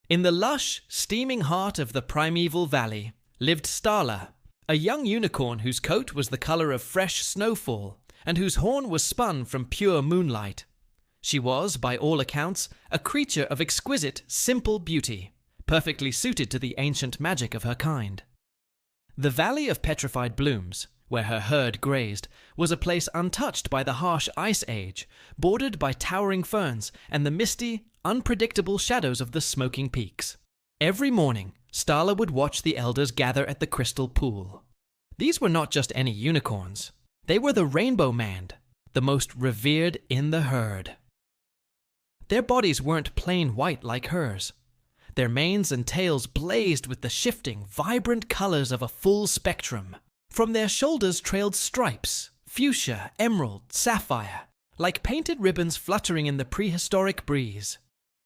In the lush, steaming heart of the primeval valley lived Starla, a young unicorn whose coat was the color of fresh snowfall and whose horn was spun from pure moonlight. She was, by all accounts, a creature of exquisite, simple beauty, perfectly suited to the ancient magic of her kind. The Valley of Petrified Blooms, where her herd grazed, was a place untouched by the harsh ice age, bordered by towering ferns and the misty, unpredictable shadows of the smoking peaks. Every morning, Starla would watch the elders gather at the crystal pool. These were not just any unicorns. They were the Rainbow Mand, the most revered in the herd. Their bodies weren't plain white like hers. Their manes and tails blazed with the shifting, vibrant colors of a full spectrum. From their shoulders trailed stripes, fuchsia, emerald, sapphire, like painted ribbons fluttering in the prehistoric breeze.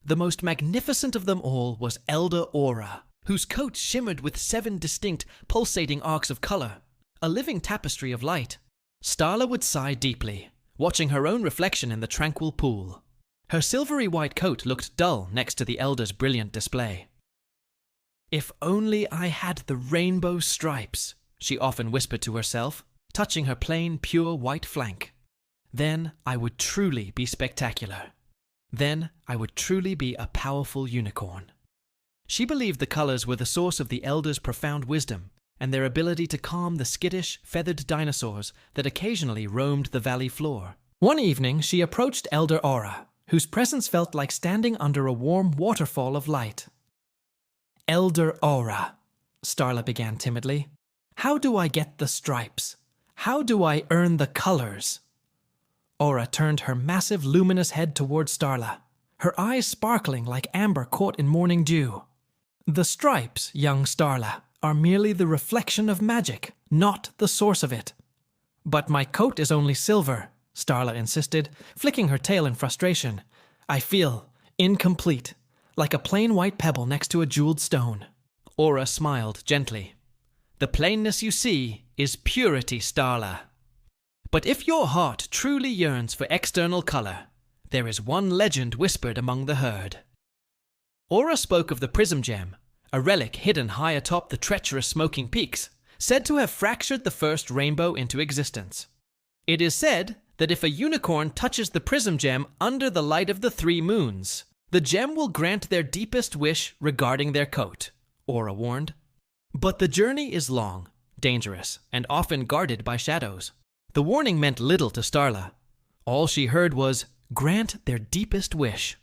The most magnificent of them all was Elder Aura, whose coat shimmered with 7 distinct, pulsating arcs of color, a living tapestry of light. Starla would sigh deeply, watching her own reflection in the tranquil pool. Her silvery white coat looked dull next to the Elder's brilliant display. "If only I had the rainbow stripes," she often whispered to herself, touching her plain, pure white flank. "Then I would truly be spectacular. Then I would truly be a powerful unicorn." She believed the colors were the source of the Elder's profound wisdom and their ability to calm the skittish, feathered dinosaurs that occasionally roamed the valley floor. One evening, she approached Elder Aura, whose presence felt like standing under a warm waterfall of light. "Elder Aura," Starla began timidly, "how do I get the stripes? How do I earn the colors?" Aura turned her massive, luminous head toward Starla, her eyes sparkling like amber caught in morning dew. "The stripes, young Starla, are merely the reflection of magic, not the source of it." "But my coat is only silver," Starla insisted, flicking her tail in frustration. "I feel incomplete, like a plain white pebble next to a jeweled stone." Aura smiled gently. "The plainness you see is purity, Starla. But if your heart truly yearns for external color, there is one legend whispered among the herd." Aura spoke of the Prism Gem, a relic hidden high atop the treacherous smoking peaks, said to have fractured the first rainbow into existence. It is said that if a unicorn touches the Prism Gem under the light of the 3 moons, the gem will grant their deepest wish regarding their coat, Aura warned. But the journey is long, dangerous, and often guarded by shadows. The warning meant little to Starla. All she heard was, "Grant their deepest wish."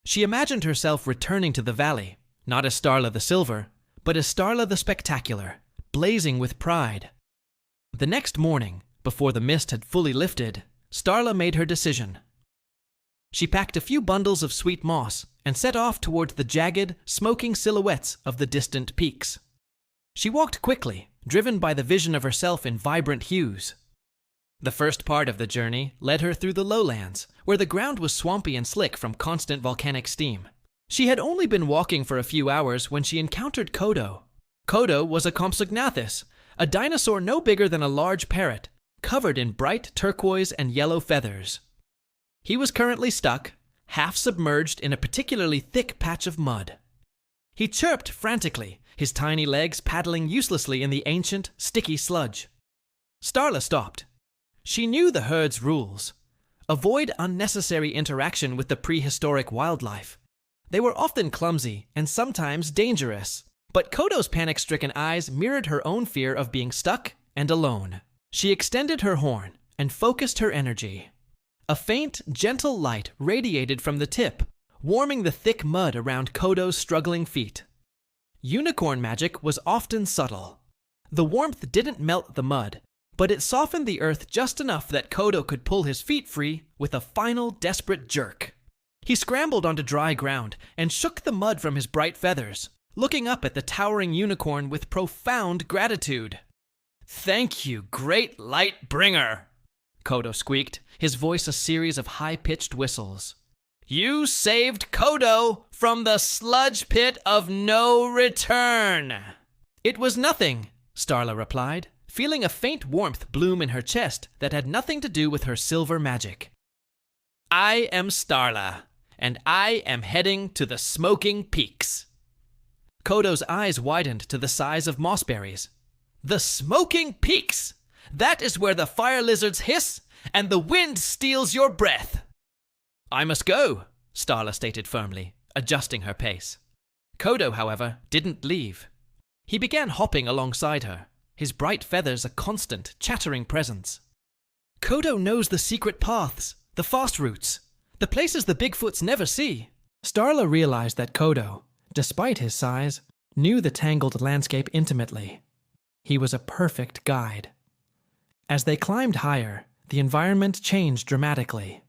She imagined herself returning to the valley, not as Starla the Silver, but as Starla the Spectacular, blazing with pride. The next morning, before the mist had fully lifted, Starla made her decision. She packed a few bundles of sweet moss and set off towards the jagged, smoking silhouettes of the distant peaks. She walked quickly, driven by the vision of herself in vibrant hues. The first part of the journey led her through the lowlands, where the ground was swampy and slick from constant volcanic steam. She had only been walking for a few hours when she encountered Kodo. Kodo was a Compsognathus, a dinosaur no bigger than a large parrot, covered in bright turquoise and yellow feathers. He was currently stuck, half submerged in a particularly thick patch of mud. He chirped frantically, his tiny legs paddling uselessly in the ancient, sticky sludge. Starla stopped. She knew the herd's rules. Avoid unnecessary interaction with the prehistoric wildlife. They were often clumsy and sometimes dangerous, but Kodo's panic-stricken eyes mirrored her own fear of being stuck and alone. She extended her horn and focused her energy. A faint, gentle light radiated from the tip, warming the thick mud around Kodo's struggling feet. Unicorn magic was often subtle. The warmth didn't melt the mud, but it softened the earth just enough that Kodo could pull his feet free with a final desperate jerk. He scrambled onto dry ground and shook the mud from his bright feathers, looking up at the towering unicorn with profound gratitude. "Thank you, great light bringer," Kodo squeaked, his voice a series of high-pitched whistles. "You saved Kodo from the sludge pit of no return." "It was nothing," Starla replied, feeling a faint warmth bloom in her chest that had nothing to do with her silver magic. "I am Starla, and I am heading to the Smoking Peaks. Kodo's eyes widened to the size of mossberries. The Smoking Peaks! That is where the fire lizards hiss and the wind steals your breath. I must go, Starla stated firmly, adjusting her pace. Kodo, however, didn't leave. He began hopping alongside her, his bright feathers a constant, chattering presence. Kodo knows the secret paths, the fast routes, the places the Bigfoots never see. Starla realized that Kodo, despite his size, knew the tangled landscape intimately. He was a perfect guide. As they climbed higher, the environment changed dramatically.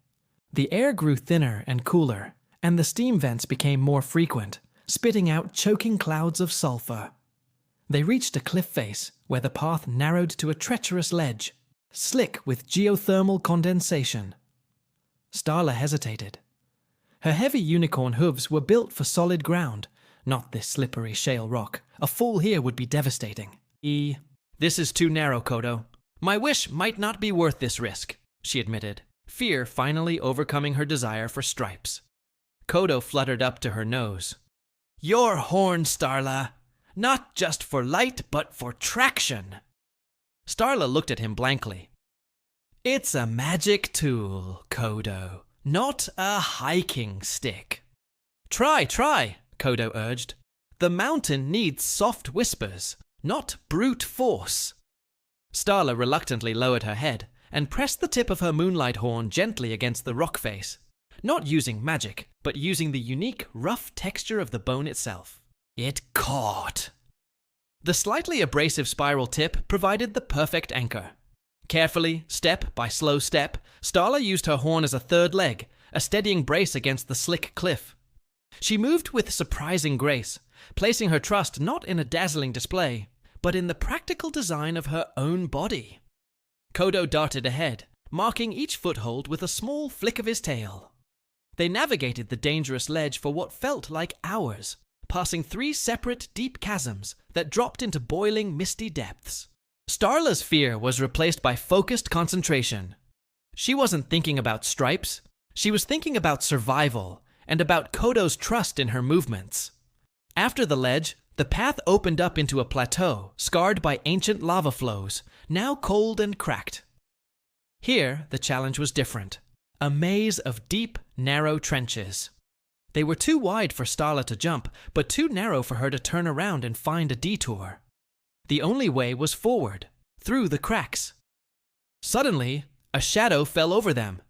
The air grew thinner and cooler, and the steam vents became more frequent, spitting out choking clouds of sulfur. They reached a cliff face where the path narrowed to a treacherous ledge, slick with geothermal condensation. Starla hesitated. Her heavy unicorn hooves were built for solid ground, not this slippery shale rock. A fall here would be devastating. This is too narrow, Kodo. My wish might not be worth this risk, she admitted, fear finally overcoming her desire for stripes. Kodo fluttered up to her nose. Your horn, Starla! Not just for light, but for traction! Starla looked at him blankly. It's a magic tool, Kodo, not a hiking stick. Try, Kodo urged. The mountain needs soft whispers, not brute force. Starla reluctantly lowered her head and pressed the tip of her moonlight horn gently against the rock face, not using magic, but using the unique, rough texture of the bone itself. It caught. The slightly abrasive spiral tip provided the perfect anchor. Carefully, step by slow step, Starla used her horn as a third leg, a steadying brace against the slick cliff. She moved with surprising grace, placing her trust not in a dazzling display, but in the practical design of her own body. Kodo darted ahead, marking each foothold with a small flick of his tail. They navigated the dangerous ledge for what felt like hours, passing 3 separate deep chasms that dropped into boiling, misty depths. Starla's fear was replaced by focused concentration. She wasn't thinking about stripes. She was thinking about survival and about Kodo's trust in her movements. After the ledge, the path opened up into a plateau scarred by ancient lava flows, now cold and cracked. Here, the challenge was different. A maze of deep, narrow trenches. They were too wide for Starla to jump, but too narrow for her to turn around and find a detour. The only way was forward, through the cracks. Suddenly, a shadow fell over them.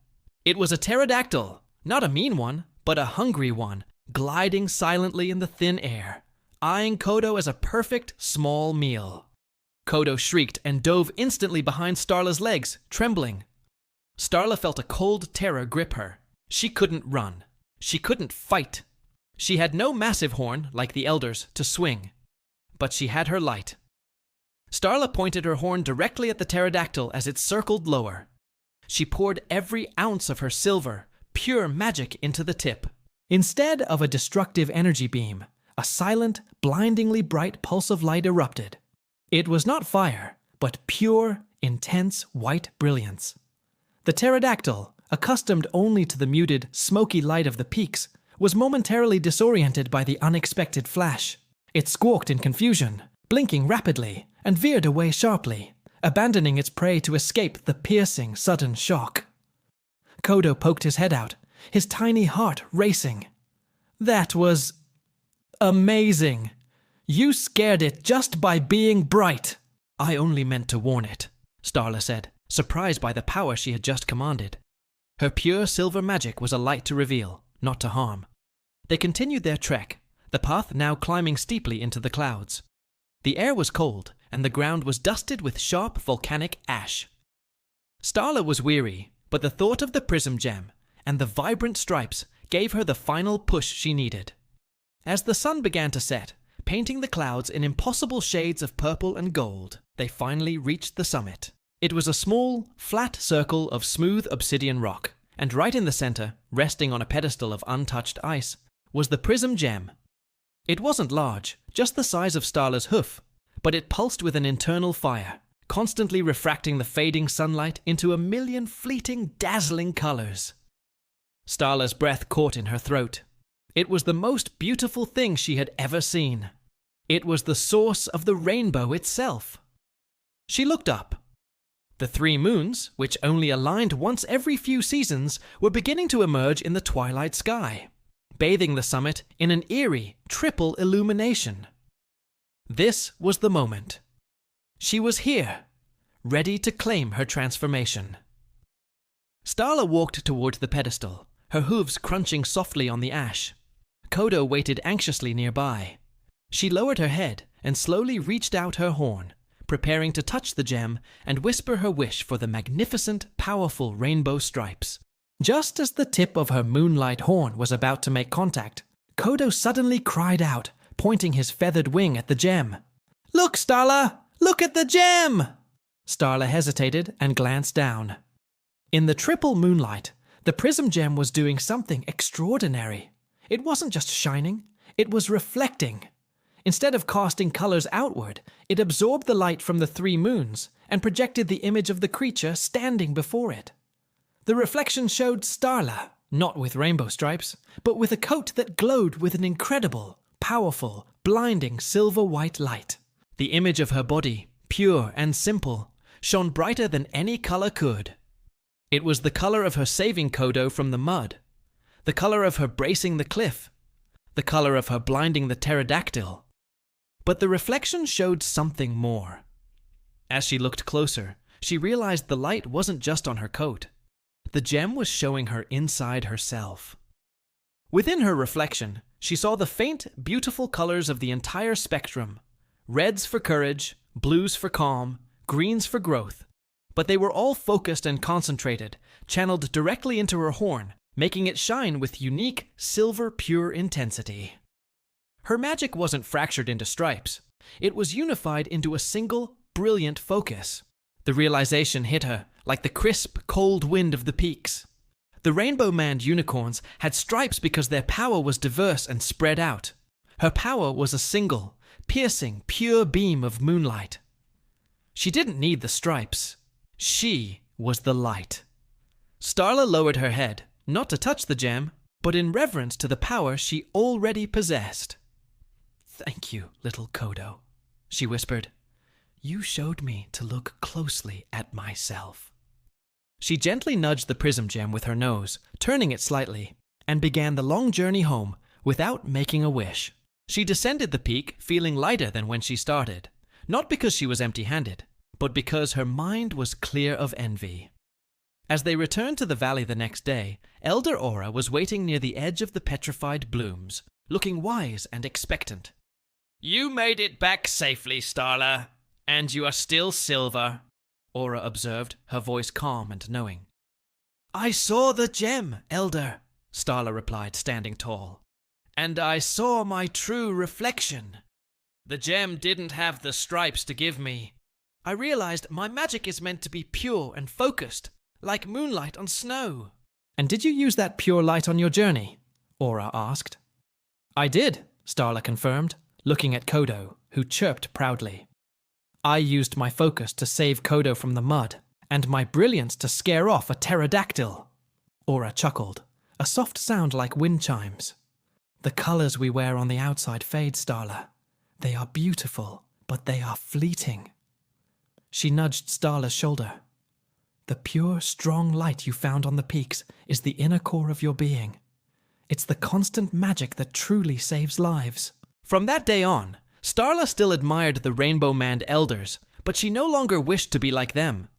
It was a pterodactyl, not a mean one, but a hungry one, gliding silently in the thin air, eyeing Kodo as a perfect small meal. Kodo shrieked and dove instantly behind Starla's legs, trembling. Starla felt a cold terror grip her. She couldn't run. She couldn't fight. She had no massive horn, like the elders, to swing. But she had her light. Starla pointed her horn directly at the pterodactyl as it circled lower. She poured every ounce of her silver, pure magic into the tip. Instead of a destructive energy beam, a silent, blindingly bright pulse of light erupted. It was not fire, but pure, intense white brilliance. The pterodactyl, accustomed only to the muted, smoky light of the peaks, was momentarily disoriented by the unexpected flash. It squawked in confusion, blinking rapidly, and veered away sharply, abandoning its prey to escape the piercing, sudden shock. Kodo poked his head out, his tiny heart racing. That was amazing. You scared it just by being bright. I only meant to warn it, Starla said, surprised by the power she had just commanded. Her pure silver magic was a light to reveal, not to harm. They continued their trek, the path now climbing steeply into the clouds. The air was cold, and the ground was dusted with sharp volcanic ash. Starla was weary, but the thought of the prism gem and the vibrant stripes gave her the final push she needed. As the sun began to set, painting the clouds in impossible shades of purple and gold, they finally reached the summit. It was a small, flat circle of smooth obsidian rock, and right in the center, resting on a pedestal of untouched ice, was the prism gem. It wasn't large, just the size of Starla's hoof, but it pulsed with an internal fire, constantly refracting the fading sunlight into a million fleeting, dazzling colors. Starla's breath caught in her throat. It was the most beautiful thing she had ever seen. It was the source of the rainbow itself. She looked up. The 3 moons, which only aligned once every few seasons, were beginning to emerge in the twilight sky, bathing the summit in an eerie, triple illumination. This was the moment. She was here, ready to claim her transformation. Starla walked toward the pedestal, her hooves crunching softly on the ash. Kodo waited anxiously nearby. She lowered her head and slowly reached out her horn, preparing to touch the gem and whisper her wish for the magnificent, powerful rainbow stripes. Just as the tip of her moonlight horn was about to make contact, Kodo suddenly cried out, pointing his feathered wing at the gem. "Look, Starla! Look at the gem!" Starla hesitated and glanced down. In the triple moonlight, the prism gem was doing something extraordinary. It wasn't just shining, it was reflecting. Instead of casting colors outward, it absorbed the light from the 3 moons and projected the image of the creature standing before it. The reflection showed Starla, not with rainbow stripes, but with a coat that glowed with an incredible, powerful, blinding silver-white light. The image of her body, pure and simple, shone brighter than any color could. It was the color of her saving Kodo from the mud, the color of her bracing the cliff, the color of her blinding the pterodactyl. But the reflection showed something more. As she looked closer, she realized the light wasn't just on her coat. The gem was showing her inside herself. Within her reflection, she saw the faint, beautiful colors of the entire spectrum. Reds for courage, blues for calm, greens for growth. But they were all focused and concentrated, channeled directly into her horn, making it shine with unique, silver pure intensity. Her magic wasn't fractured into stripes. It was unified into a single, brilliant focus. The realization hit her like the crisp, cold wind of the peaks. The rainbow-manned unicorns had stripes because their power was diverse and spread out. Her power was a single, piercing, pure beam of moonlight. She didn't need the stripes. She was the light. Starla lowered her head, not to touch the gem, but in reverence to the power she already possessed. "Thank you, little Kodo," she whispered. "You showed me to look closely at myself." She gently nudged the prism gem with her nose, turning it slightly, and began the long journey home without making a wish. She descended the peak feeling lighter than when she started, not because she was empty-handed, but because her mind was clear of envy. As they returned to the valley the next day, Elder Aura was waiting near the edge of the petrified blooms, looking wise and expectant. "You made it back safely, Starla, and you are still silver," Aura observed, her voice calm and knowing. "I saw the gem, Elder," Starla replied, standing tall. "And I saw my true reflection. The gem didn't have the stripes to give me. I realized my magic is meant to be pure and focused, like moonlight on snow." "And did you use that pure light on your journey?" Aura asked. "I did," Starla confirmed, looking at Kodo, who chirped proudly. "I used my focus to save Kodo from the mud, and my brilliance to scare off a pterodactyl." Aura chuckled, a soft sound like wind chimes. "The colors we wear on the outside fade, Starla. They are beautiful, but they are fleeting." She nudged Starla's shoulder. "The pure, strong light you found on the peaks is the inner core of your being. It's the constant magic that truly saves lives." From that day on, Starla still admired the rainbow-manned elders, but she no longer wished to be like them.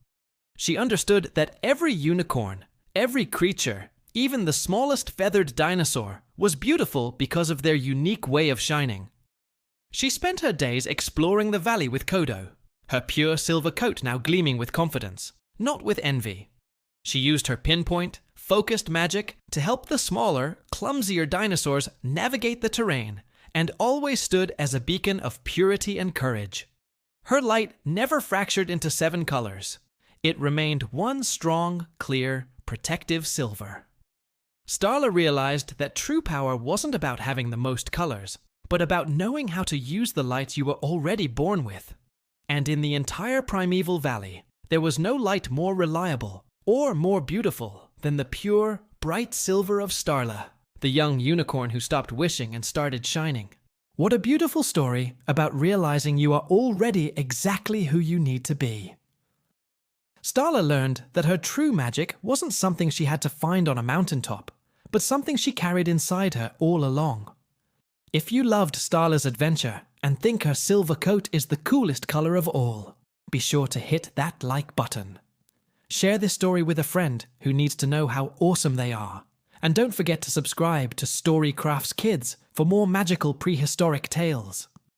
She understood that every unicorn, every creature, even the smallest feathered dinosaur, was beautiful because of their unique way of shining. She spent her days exploring the valley with Kodo, her pure silver coat now gleaming with confidence, not with envy. She used her pinpoint, focused magic to help the smaller, clumsier dinosaurs navigate the terrain, and always stood as a beacon of purity and courage. Her light never fractured into 7 colors. It remained one strong, clear, protective silver. Starla realized that true power wasn't about having the most colors, but about knowing how to use the light you were already born with. And in the entire primeval valley, there was no light more reliable or more beautiful than the pure, bright silver of Starla, the young unicorn who stopped wishing and started shining. What a beautiful story about realizing you are already exactly who you need to be. Starla learned that her true magic wasn't something she had to find on a mountaintop, but something she carried inside her all along. If you loved Starla's adventure and think her silver coat is the coolest color of all, be sure to hit that like button. Share this story with a friend who needs to know how awesome they are. And don't forget to subscribe to Storycrafts Kids for more magical prehistoric tales.